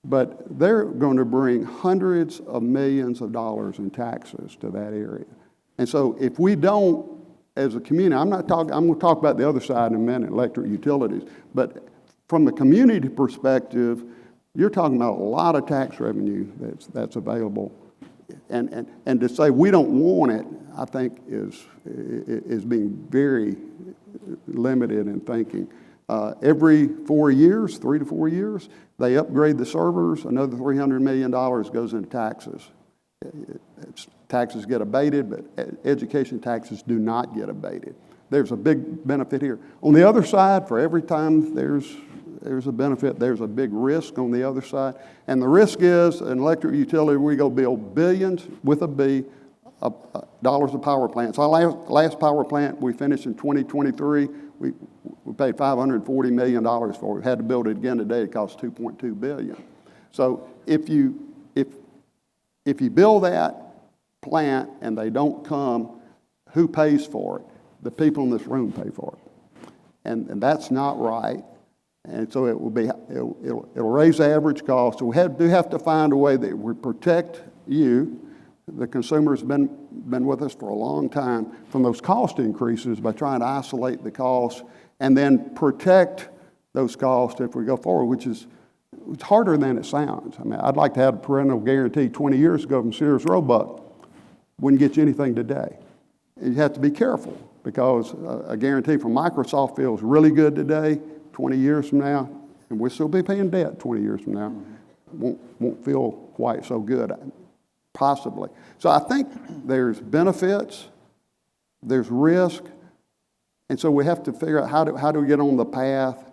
but they're going to bring hundreds of millions of dollars in taxes to that area. And so if we don't, as a community, I'm going to talk about the other side in a minute, electric utilities, but from a community perspective, you're talking about a lot of tax revenue that's available. And to say we don't want it, I think is being very limited in thinking. Every 4 years, 3 to 4 years, they upgrade the servers, another $300 million goes into taxes. Taxes get abated, but education taxes do not get abated. There's a big benefit here. On the other side, for every time there's a benefit, there's a big risk on the other side. And the risk is an electric utility, we go build billions, with a B, dollars of power plants. Our last power plant we finished in 2023, we paid $540 million for it. We had to build it again today. It cost $2.2 billion. So if you build that plant and they don't come, who pays for it? The people in this room pay for it. And that's not right. And so it'll raise the average cost. So we do have to find a way that we protect you. The consumer's been with us for a long time from those cost increases by trying to isolate the costs and then protect those costs if we go forward, which is it's harder than it sounds. I mean, I'd like to have a parental guarantee 20 years ago from Sears Roebuck. Wouldn't get you anything today. You have to be careful because a guarantee from Microsoft feels really good today. 20 years from now, and we'll still be paying debt 20 years from now, won't feel quite so good, possibly. So I think there's benefits, there's risk, and so we have to figure out how do we get on the path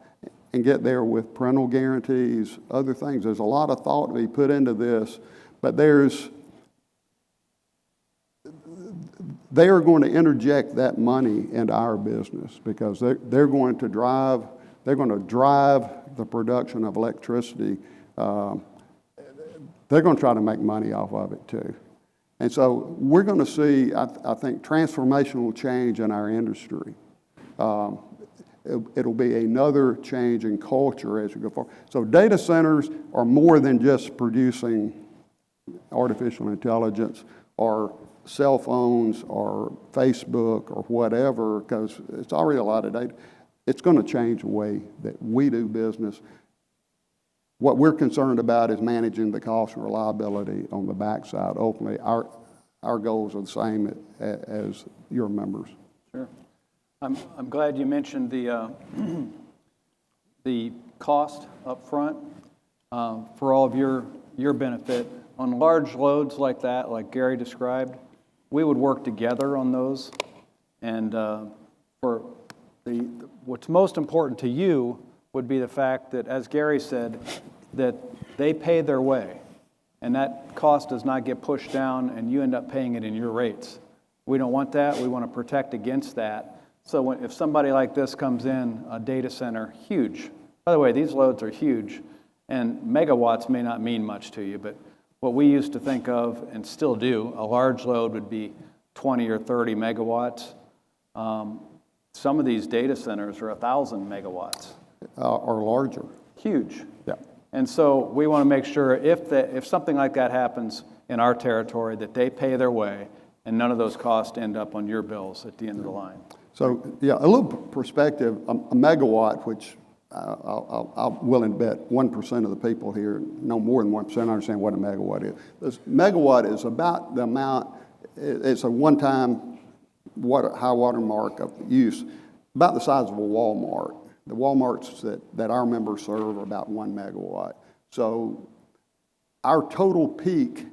and get there with parental guarantees, other things. There's a lot of thought to be put into this, but they are going to interject that money into our business because they're going to drive the production of electricity. They're going to try to make money off of it too. And so we're going to see, I think, transformational change in our industry. It'll be another change in culture as we go forward. So data centers are more than just producing artificial intelligence or cell phones or Facebook or whatever, because it's already a lot of data. It's going to change the way that we do business. What we're concerned about is managing the cost and reliability on the backside. Ultimately, our goals are the same as your members. Sure. I'm glad you mentioned the cost up front for all of your benefit. On large loads like that, like Gary described, we would work together on those. And for what's most important to you would be the fact that, as Gary said, that they pay their way. And that cost does not get pushed down and you end up paying it in your rates. We don't want that. We want to protect against that. So if somebody like this comes in, a data center, huge. By the way, these loads are huge. And megawatts may not mean much to you, but what we used to think of, and still do, a large load would be 20 or 30 megawatts. Some of these data centers are 1,000 megawatts. Or larger. Huge. Yeah. And so we want to make sure if something like that happens in our territory, that they pay their way and none of those costs end up on your bills at the end of the line. So, yeah, a little perspective, a megawatt, which I'm willing to bet 1% of the people here, no more than 1%, understand what a megawatt is. This megawatt is about the amount, it's a one-time high water mark of use, about the size of a Walmart. The Walmarts that our members serve are about 1 megawatt. So our total peak,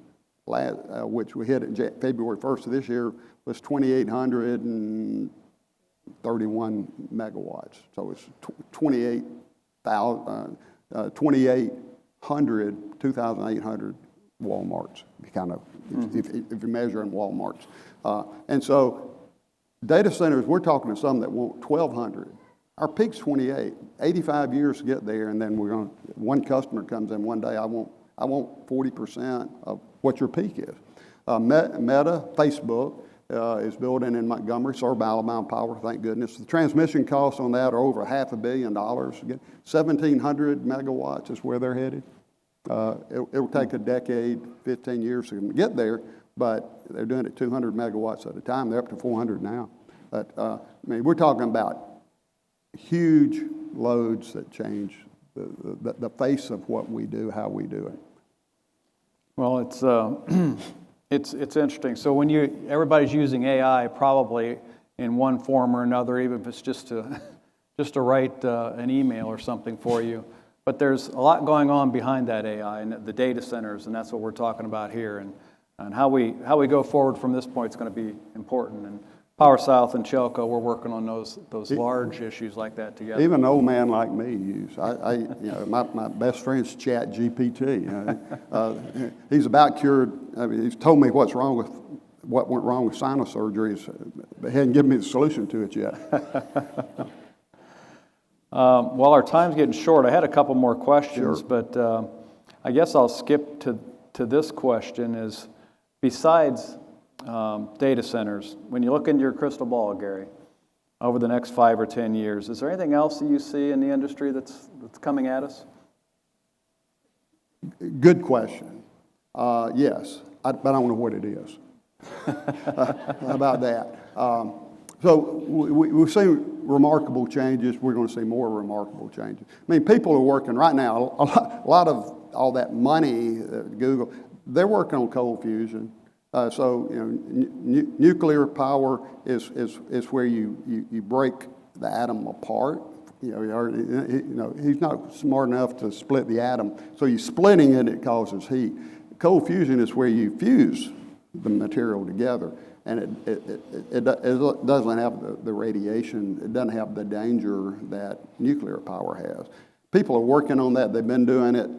which we hit at February 1st of this year, was 2,831 megawatts. So it's 2,800 Walmarts, kind of, if you measure in Walmarts. And so data centers, we're talking to some that want 1,200. Our peak's 28, 85 years to get there, and then one customer comes in one day, I want 40% of what your peak is. Meta, Facebook, is building in Montgomery, served by Alabama Power, thank goodness. The transmission costs on that are over $500 million. 1,700 megawatts is where they're headed. It will take a decade, 15 years to get there, but they're doing it 200 megawatts at a time. They're up to 400 now. But I mean, we're talking about huge loads that change the face of what we do, how we do it. Well, it's interesting. So when everybody's using AI probably in one form or another, even if it's just to write an email or something for you. But there's a lot going on behind that AI and the data centers, and that's what we're talking about here. And how we go forward from this point is going to be important. And Power South and CHELCO, we're working on those large issues like that together. Even an old man like me use. My best friend's Chat GPT. He's about cured. I mean, he's told me what went wrong with sinus surgeries, but he hasn't given me the solution to it yet. Well, our time's getting short. I had a couple more questions, Sure. but I guess I'll skip to this question is, besides data centers, when you look into your crystal ball, Gary, over the next 5 or 10 years, is there anything else that you see in the industry that's coming at us? Good question. Yes, but I don't know what it is. How about that? So we've seen remarkable changes. We're going to see more remarkable changes. I mean, people are working right now, a lot of all that money, Google, they're working on cold fusion. Nuclear power is where you break the atom apart. He's not smart enough to split the atom, so you're splitting it. It causes heat. Cold fusion is where you fuse the material together, and it doesn't have the radiation. It doesn't have the danger that nuclear power has. People are working on that. They've been doing it.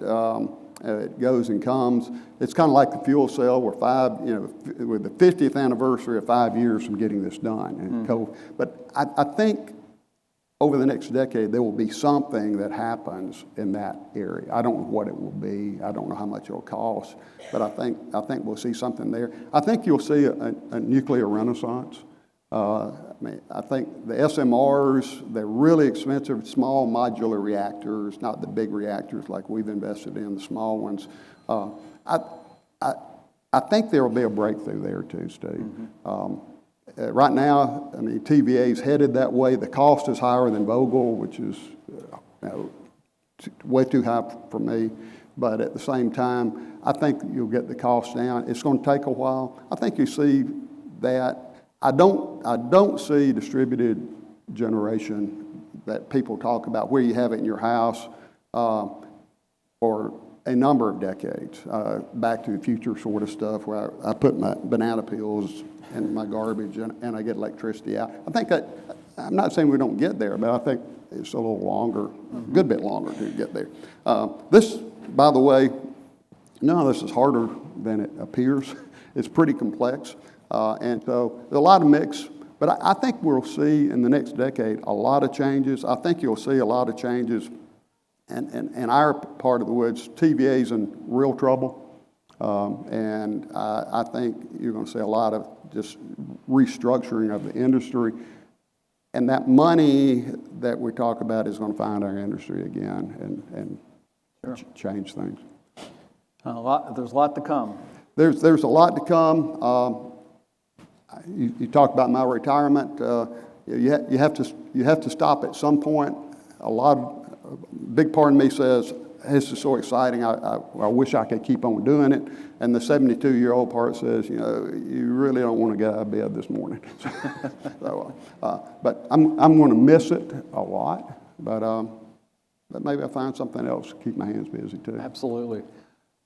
It goes and comes. It's kind of like the fuel cell. We're with the 50th anniversary of 5 years from getting this done. But I think over the next decade there will be something that happens in that area. I don't know what it will be. I don't know how much it'll cost. But I think we'll see something there. I think you'll see a nuclear renaissance. I think the SMRs, they're really expensive, small modular reactors, not the big reactors like we've invested in, the small ones. I think there will be a breakthrough there too, Steve. Right now, I mean, TVA is headed that way. The cost is higher than Vogtle, which is way too high for me. But at the same time, I think you'll get the cost down. It's going to take a while. I think you see that. I don't see distributed generation that people talk about where you have it in your house for a number of decades. Back to the Future sort of stuff where I put my banana peels in my garbage and I get electricity out. I think I'm not saying we don't get there, but I think it's a little longer, a good bit longer to get there. This, by the way, none of this is harder than it appears. It's pretty complex. And so there's a lot of mix, but I think we'll see in the next decade a lot of changes. I think you'll see a lot of changes in our part of the woods. TVA's in real trouble, and I think you're going to see a lot of just restructuring of the industry. And that money that we talk about is going to find our industry again and change things. There's a lot to come. There's a lot to come. You talked about my retirement. You have to stop at some point. A big part of me says, this is so exciting, I wish I could keep on doing it. And the 72-year-old part says, you really don't want to get out of bed this morning. But I'm going to miss it a lot. But maybe I'll find something else to keep my hands busy too. Absolutely.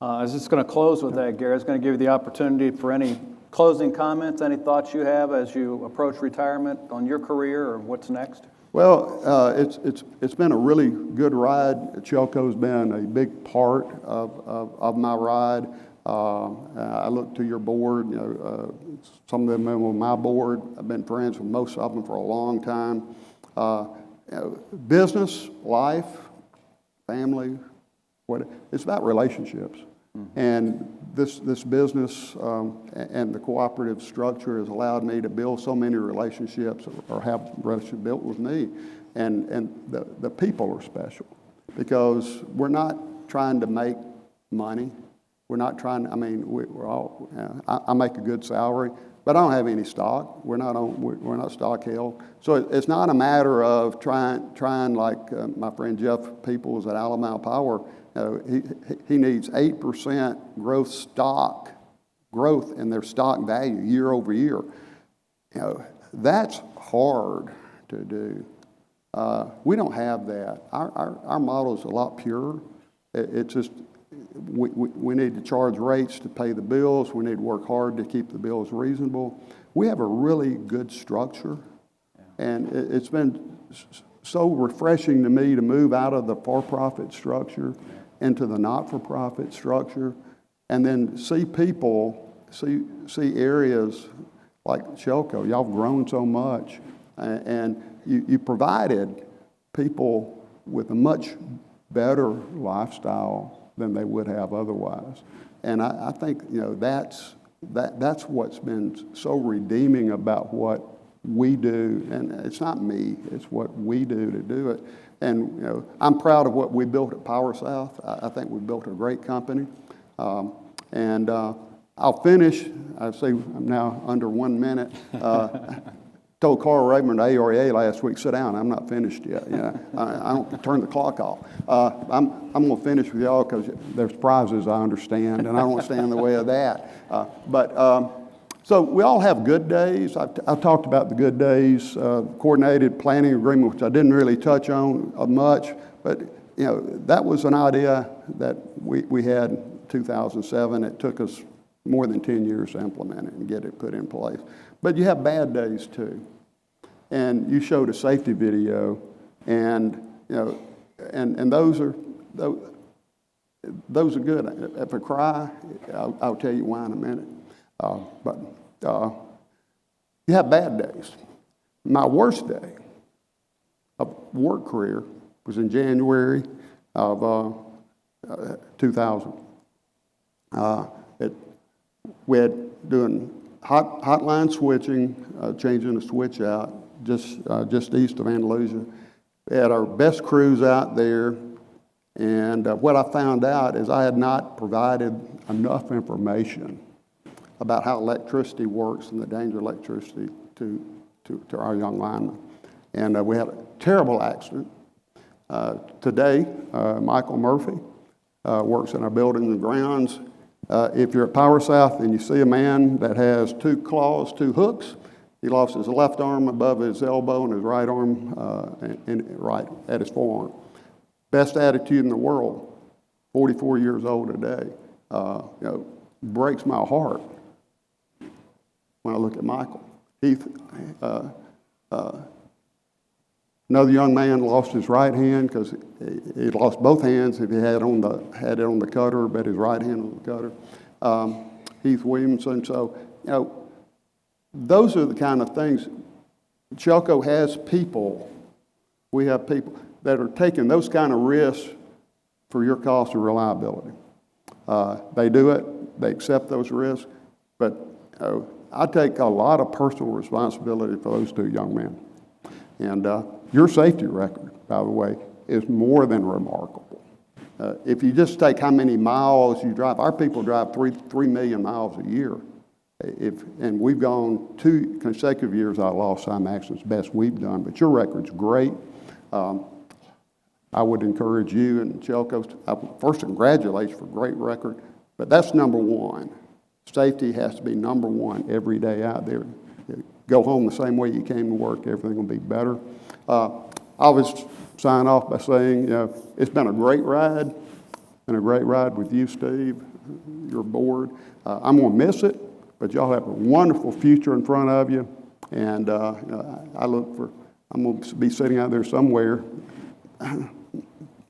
I was just going to close with that, Gary. I was going to give you the opportunity for any closing comments, any thoughts you have as you approach retirement on your career or what's next? Well, it's been a really good ride. CHELCO's been a big part of my ride. I look to your board. Some of them are on my board. I've been friends with most of them for a long time. Business, life, family, it's about relationships. And this business and the cooperative structure has allowed me to build so many relationships, or have relationships built with me. And the people are special, because we're not trying to make money. We're not trying, I mean, we're all, I make a good salary, but I don't have any stock. We're not stock held. So it's not a matter of trying like my friend Jeff Peoples at Alabama Power. He needs 8% growth in their stock value year over year. That's hard to do. We don't have that. Our model is a lot purer. It's just we need to charge rates to pay the bills. We need to work hard to keep the bills reasonable. We have a really good structure, and it's been so refreshing to me to move out of the for-profit structure into the not-for-profit structure, and then see people, see areas like CHELCO. Y'all have grown so much, and you provided people with a much better lifestyle than they would have otherwise. And I think that's what's been so redeeming about what we do. And it's not me, it's what we do to do it. And I'm proud of what we built at Power South. I think we built a great company. I'll finish. I see I'm now under 1 minute. Told Carl Raymond at AREA last week, sit down, I'm not finished yet. I don't turn the clock off. I'm going to finish with y'all because there's prizes, I understand, and I don't want to stand in the way of that. So we all have good days. I've talked about the good days, coordinated planning agreement, which I didn't really touch on much, but that was an idea that we had in 2007. It took us more than 10 years to implement it and get it put in place. But you have bad days too. And you showed a safety video, and and those are good. If I cry, I'll tell you why in a minute. But you have bad days. My worst day of work career was in January of 2000. We had doing hotline switching, changing the switch out just east of Andalusia. We had our best crews out there, and what I found out is I had not provided enough information about how electricity works and the danger of electricity to our young linemen. And we had a terrible accident. Today, Michael Murphy works in our buildings and grounds. If you're at Power South and you see a man that has 2 claws, 2 hooks, he lost his left arm above his elbow and his right arm right at his forearm. Best attitude in the world, 44 years old today. Breaks my heart when I look at Michael. Another young man lost his right hand because he lost both hands if he had it on the cutter, but his right hand on the cutter. Heath Williamson. So, those are the kind of things. CHELCO has people. We have people that are taking those kind of risks for your cost and reliability. They do it. They accept those risks. But I take a lot of personal responsibility for those 2 young men. And your safety record, by the way, is more than remarkable. If you just take how many miles you drive, our people drive 3 million miles a year. And we've gone 2 consecutive years out of lost time accidents, best we've done. But your record's great. I would encourage you and CHELCO, first congratulate you for a great record, but that's number 1. Safety has to be number 1 every day out there. Go home the same way you came to work, everything will be better. I always sign off by saying, it's been a great ride, with you, Steve, your board. I'm going to miss it, but y'all have a wonderful future in front of you, and I'm going to be sitting out there somewhere,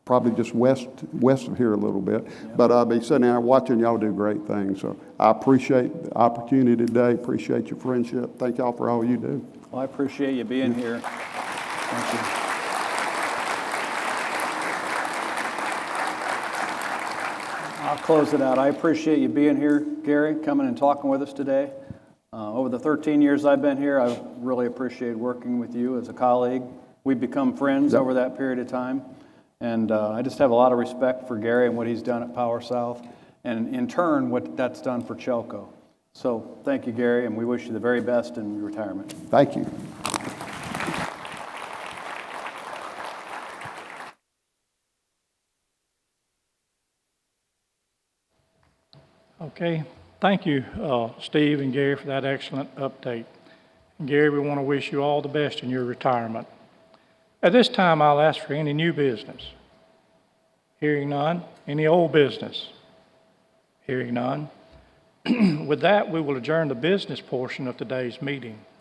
probably just west of here a little bit, but I'll be sitting there watching y'all do great things. So I appreciate the opportunity today, appreciate your friendship. Thank y'all for all you do. Well, I appreciate you being here. Thank you. I'll close it out. I appreciate you being here, Gary, coming and talking with us today. Over the 13 years I've been here, I've really appreciated working with you as a colleague. We've become friends over that period of time. And I just have a lot of respect for Gary and what he's done at Power South, and in turn, what that's done for CHELCO. So thank you, Gary, and we wish you the very best in your retirement. Thank you. Okay, thank you, Steve and Gary, for that excellent update. And Gary, we want to wish you all the best in your retirement. At this time, I'll ask for any new business. Hearing none. Any old business? Hearing none. With that, we will adjourn the business portion of today's meeting.